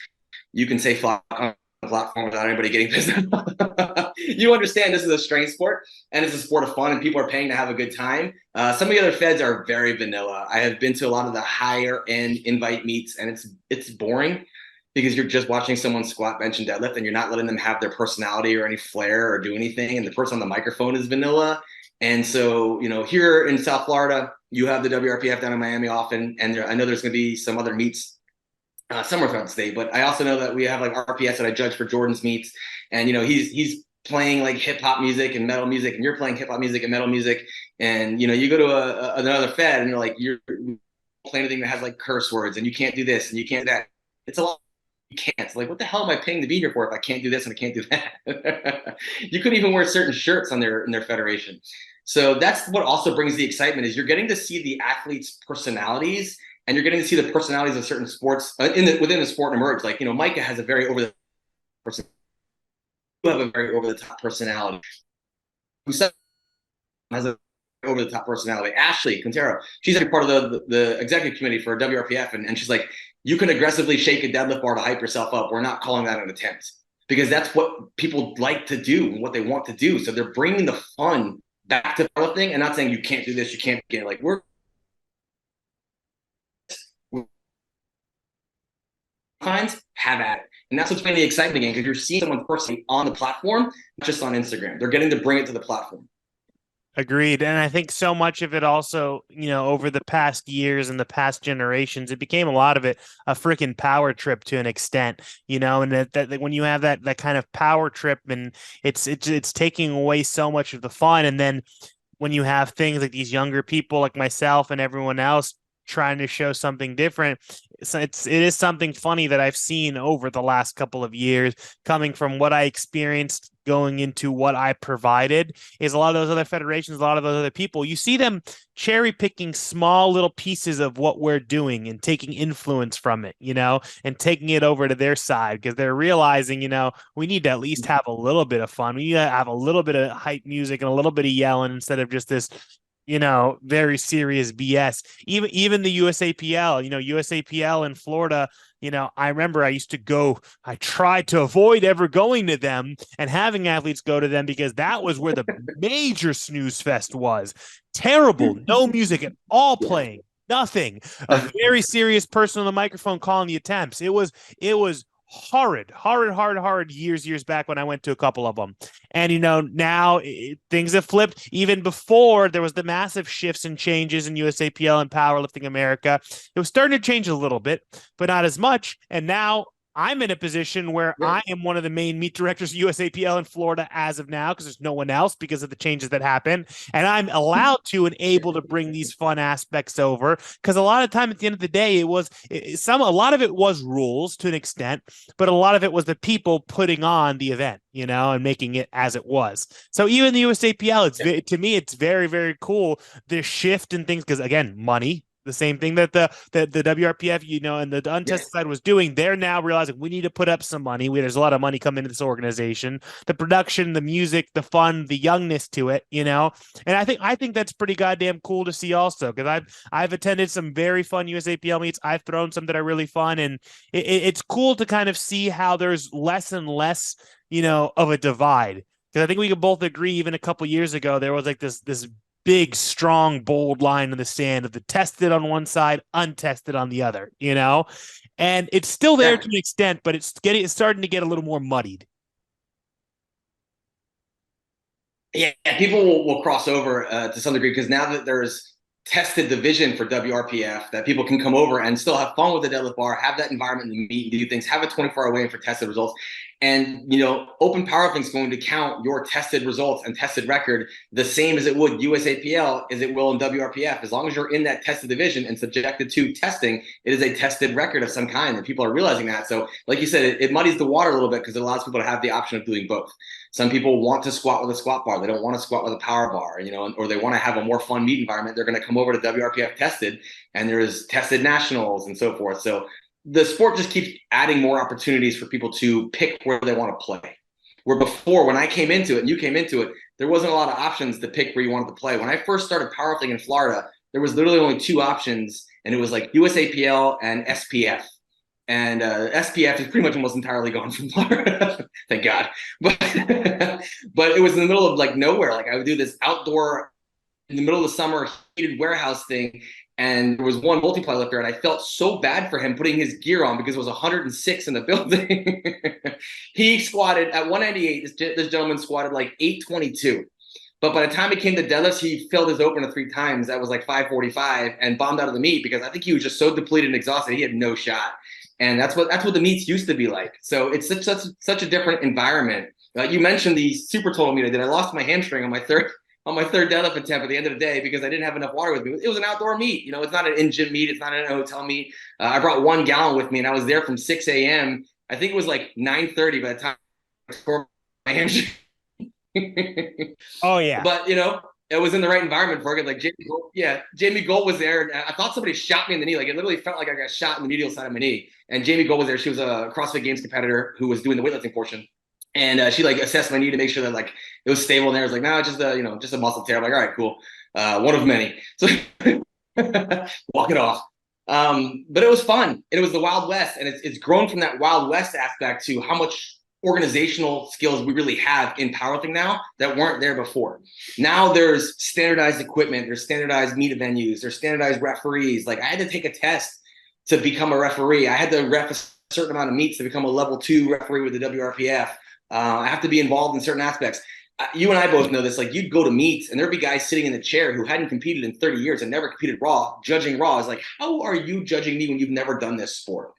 You can say fuck on the platform without anybody getting pissed off. You understand this is a strength sport and it's a sport of fun and people are paying to have a good time. Some of the other feds are very vanilla. I have been to a lot of the higher end invite meets and it's boring because you're just watching someone squat, bench, and deadlift and you're not letting them have their personality or any flair or do anything. And the person on the microphone is vanilla. And so, here in South Florida, you have the WRPF down in Miami often. And I know there's going to be some other meets somewhere throughout the state, but I also know that we have like RPS that I judge for Jordan's meets, and he's playing like hip hop music and metal music, and you're playing hip hop music and metal music, and you go to another fed and you're playing anything that has like curse words, and you can't do this and you can't do that. It's a lot. You can't. It's like, what the hell am I paying to be here for if I can't do this and I can't do that? You couldn't even wear certain shirts in their federation. So that's what also brings the excitement is you're getting to see the athletes' personalities and you're getting to see the personalities of certain sports within the sport emerge. Like, Micah has a very over the person. You have a very over the top personality. Who has a over the top personality. Ashley Quintero, she's actually part of the executive committee for WRPF, and she's like, you can aggressively shake a deadlift bar to hype yourself up. We're not calling that an attempt because that's what people like to do and what they want to do. So they're bringing the fun back to the thing and not saying you can't do this, you can't get like we're finds, have at it. And that's what's making the excitement again, because you're seeing someone personally on the platform, not just on Instagram. They're getting to bring it to the platform. Agreed. And I think so much of it also, over the past years and the past generations, it became a lot of it a freaking power trip to an extent, and that when you have that kind of power trip and it's taking away so much of the fun. And then when you have things like these younger people like myself and everyone else trying to show something different, it is something funny that I've seen over the last couple of years coming from what I experienced going into what I provided is a lot of those other federations, a lot of those other people, you see them cherry picking small little pieces of what we're doing and taking influence from it, and taking it over to their side because they're realizing, we need to at least have a little bit of fun. We need to have a little bit of hype music and a little bit of yelling instead of just this very serious BS. Even the USAPL, USAPL in Florida, I remember I tried to avoid ever going to them and having athletes go to them because that was where the major snooze fest was. Terrible. No music at all playing. Nothing. A very serious person on the microphone calling the attempts. It was horrid years back when I went to a couple of them. And, now things have flipped. Even before there was the massive shifts and changes in USAPL and Powerlifting America, it was starting to change a little bit, but not as much. And now I'm in a position where I am one of the main meet directors of USAPL in Florida as of now, because there's no one else because of the changes that happen. And I'm allowed to and able to bring these fun aspects over because a lot of time at the end of the day, a lot of it was rules to an extent, but a lot of it was the people putting on the event, and making it as it was. So even the USAPL, to me, it's very, very cool. The shift and things, because again, money. The same thing that the WRPF, and the untested side was doing. They're now realizing we need to put up some money. There's a lot of money coming into this organization. The production, the music, the fun, the youngness to it, And I think that's pretty goddamn cool to see also, because I've attended some very fun USAPL meets. I've thrown some that are really fun, and it's cool to kind of see how there's less and less, of a divide. Because I think we could both agree, even a couple years ago, there was like this big, strong, bold line in the sand of the tested on one side, untested on the other, and it's still there to an extent, but it's starting to get a little more muddied. Yeah, people will cross over to some degree because now that there's tested the vision for WRPF that people can come over and still have fun with the deadlift bar, have that environment to meet and do things, have a 24-hour weigh-in for tested results. And, open powerlifting is going to count your tested results and tested record the same as it would USAPL as it will in WRPF. As long as you're in that tested division and subjected to testing, it is a tested record of some kind, and people are realizing that. So like you said, it muddies the water a little bit because it allows people to have the option of doing both. Some people want to squat with a squat bar. They don't want to squat with a power bar, or they want to have a more fun meet environment. They're going to come over to WRPF tested, and there's tested nationals and so forth. So the sport just keeps adding more opportunities for people to pick where they want to play. Where before, when I came into it and you came into it, there wasn't a lot of options to pick where you wanted to play. When I first started powerlifting in Florida, there was literally only two options, and it was like USAPL and SPF. And SPF is pretty much almost entirely gone from Florida. Thank God. But it was in the middle of like nowhere. Like I would do this outdoor in the middle of the summer heated warehouse thing. And there was one multiply lifter, and I felt so bad for him putting his gear on because it was 106 in the building. He squatted at 198. This gentleman squatted like 822. But by the time it came to deadlifts, he filled his opener 3 times. That was like 545 and bombed out of the meet because I think he was just so depleted and exhausted. He had no shot. And that's what the meets used to be like. So it's such a different environment. You mentioned the super total meet I did. I lost my hamstring on my third deadlift attempt at the end of the day because I didn't have enough water with me. It was an outdoor meet. It's not an in-gym meet. It's not in a hotel meet. I brought 1 gallon with me, and I was there from 6 a.m. I think it was like 9:30 by the time I scored my hamstring. Oh, yeah. But, it was in the right environment for it. Like Jamie Gold was there. And I thought somebody shot me in the knee. Like it literally felt like I got shot in the medial side of my knee. And Jamie Gold was there. She was a CrossFit Games competitor who was doing the weightlifting portion. And she like assessed my knee to make sure that like it was stable. And there was like, no, it's just a muscle tear. I'm like, all right, cool. One of many. So walk it off. But it was fun. And it was the Wild West. And it's grown from that Wild West aspect to how much organizational skills we really have in powerlifting now that weren't there before. Now there's standardized equipment, there's standardized meet venues, there's standardized referees. Like I had to take a test to become a referee. I had to ref a certain amount of meets to become a level 2 referee with the WRPF. I have to be involved in certain aspects. You and I both know this. Like you'd go to meets and there'd be guys sitting in the chair who hadn't competed in 30 years and never competed raw, judging raw. Is like, how are you judging me when you've never done this sport?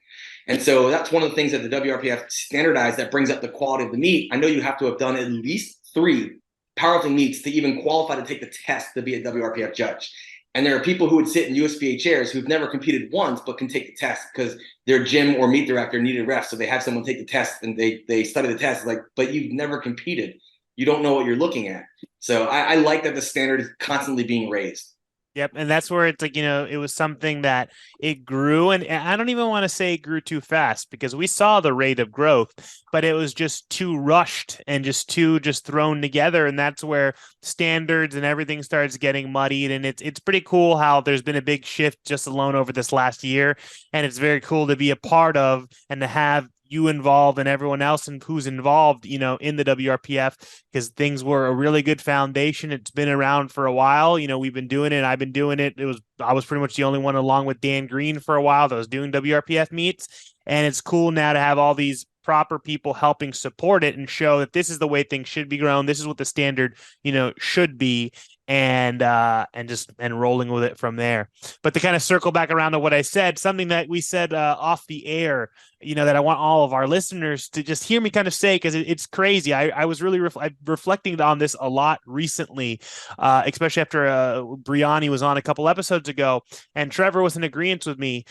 And so that's one of the things that the WRPF standardized that brings up the quality of the meet. I know you have to have done at least 3 powerlifting meets to even qualify to take the test to be a WRPF judge. And there are people who would sit in USPA chairs who've never competed once but can take the test because their gym or meet director needed refs. So they have someone take the test and they study the test. It's like, but you've never competed. You don't know what you're looking at. So I like that the standard is constantly being raised. Yep. And that's where it's like, it was something that it grew. And I don't even want to say it grew too fast because we saw the rate of growth, but it was just too rushed and just thrown together. And that's where standards and everything starts getting muddied. And it's pretty cool how there's been a big shift just alone over this last year. And it's very cool to be a part of and to have you involved and everyone else and who's involved, in the WRPF, because things were a really good foundation. It's been around for a while. We've been doing it. I've been doing it. I was pretty much the only one along with Dan Green for a while that was doing WRPF meets. And it's cool now to have all these proper people helping support it and show that this is the way things should be grown. This is what the standard, should be. And rolling with it from there. But to kind of circle back around to what I said, something that we said off the air, that I want all of our listeners to just hear me kind of say, because it's crazy. I was really reflecting on this a lot recently, especially after Briani was on a couple episodes ago, and Trevor was in agreement with me.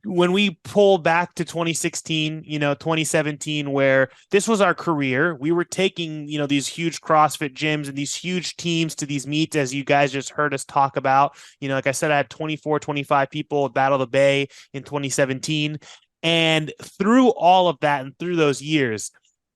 When we pull back to 2016, 2017, where this was our career, we were taking, these huge CrossFit gyms and these huge teams to these meets, as you guys just heard us talk about. Like I said, I had 24, 25 people at Battle of the Bay in 2017. And through all of that and through those years,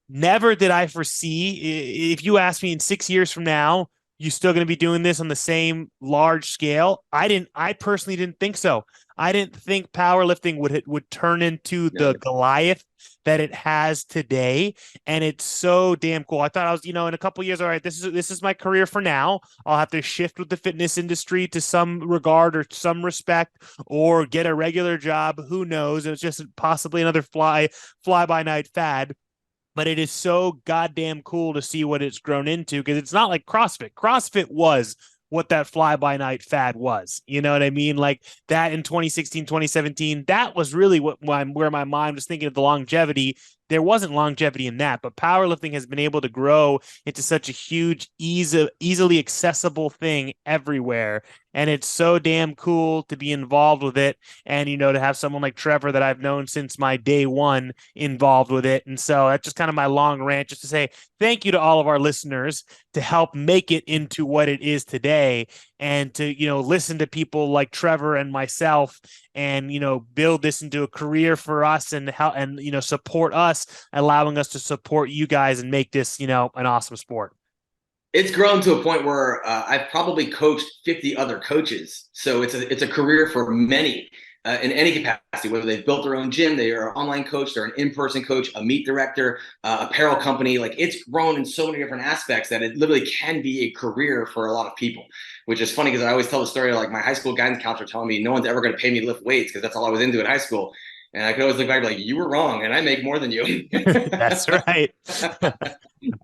never did I foresee, if you ask me in 6 years from now, you still going to be doing this on the same large scale? I personally didn't think so. I didn't think powerlifting would turn into the Goliath that it has today. And it's so damn cool. I thought I was, in a couple of years, all right, this is my career for now. I'll have to shift with the fitness industry to some regard or some respect, or get a regular job. Who knows? It was just possibly another fly by night fad. But it is so goddamn cool to see what it's grown into, because it's not like CrossFit. CrossFit was what that fly by night fad was. You know what I mean? Like that in 2016, 2017, that was really where my mind was thinking of the longevity. There wasn't longevity in that, but powerlifting has been able to grow into such a huge, easily accessible thing everywhere. And it's so damn cool to be involved with it. And, to have someone like Trevor that I've known since my day one involved with it. And so that's just kind of my long rant, just to say thank you to all of our listeners to help make it into what it is today, and to, listen to people like Trevor and myself, and, build this into a career for us, and help, and, support us, allowing us to support you guys and make this, an awesome sport. It's grown to a point where I've probably coached 50 other coaches. So it's a career for many in any capacity, whether they've built their own gym, they are an online coach, they're an in-person coach, a meet director, apparel company. Like, it's grown in so many different aspects that it literally can be a career for a lot of people, which is funny because I always tell the story of, like, my high school guidance counselor telling me no one's ever going to pay me to lift weights because that's all I was into in high school. And I could always look back like, you were wrong, and I make more than you. That's right.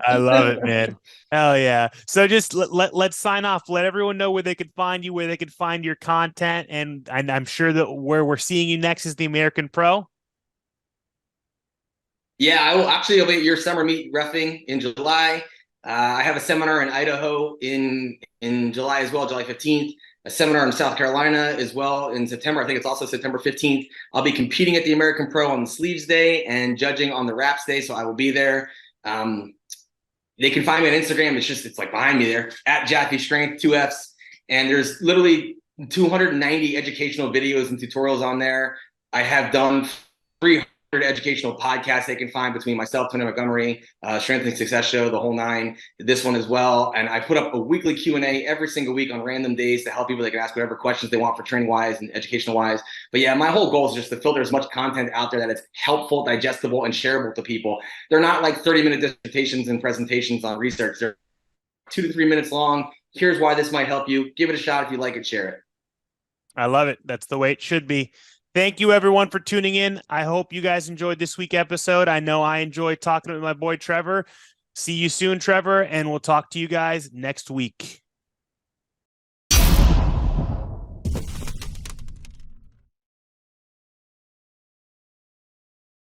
I love it, man. Hell yeah. So just let's sign off. Let everyone know where they could find you, where they could find your content. And I'm sure that where we're seeing you next is the American Pro. Yeah, I'll be at your summer meet reffing in July. I have a seminar in Idaho in July as well, July 15th. A seminar in South Carolina as well in September. I think it's also September 15th. I'll be competing at the American Pro on the sleeves day and judging on the wraps day, so I will be there. They can find me on Instagram. It's like behind me there, at Jaffe Strength, 2 Fs. And there's literally 290 educational videos and tutorials on there. I have done 300 educational podcasts they can find between myself, Tony Montgomery, Strengthening Success Show, the whole nine, this one as well. And I put up a weekly Q&A every single week on random days to help people. They can ask whatever questions they want for training wise and educational wise. But yeah, my whole goal is just to filter as much content out there that it's helpful, digestible, and shareable to people. They're not like 30-minute dissertations and presentations on research. They're 2 to 3 minutes long. Here's why this might help you. Give it a shot. If you like it, share it. I love it. That's the way it should be. Thank you, everyone, for tuning in. I hope you guys enjoyed this week's episode. I know I enjoyed talking with my boy Trevor. See you soon, Trevor, and we'll talk to you guys next week.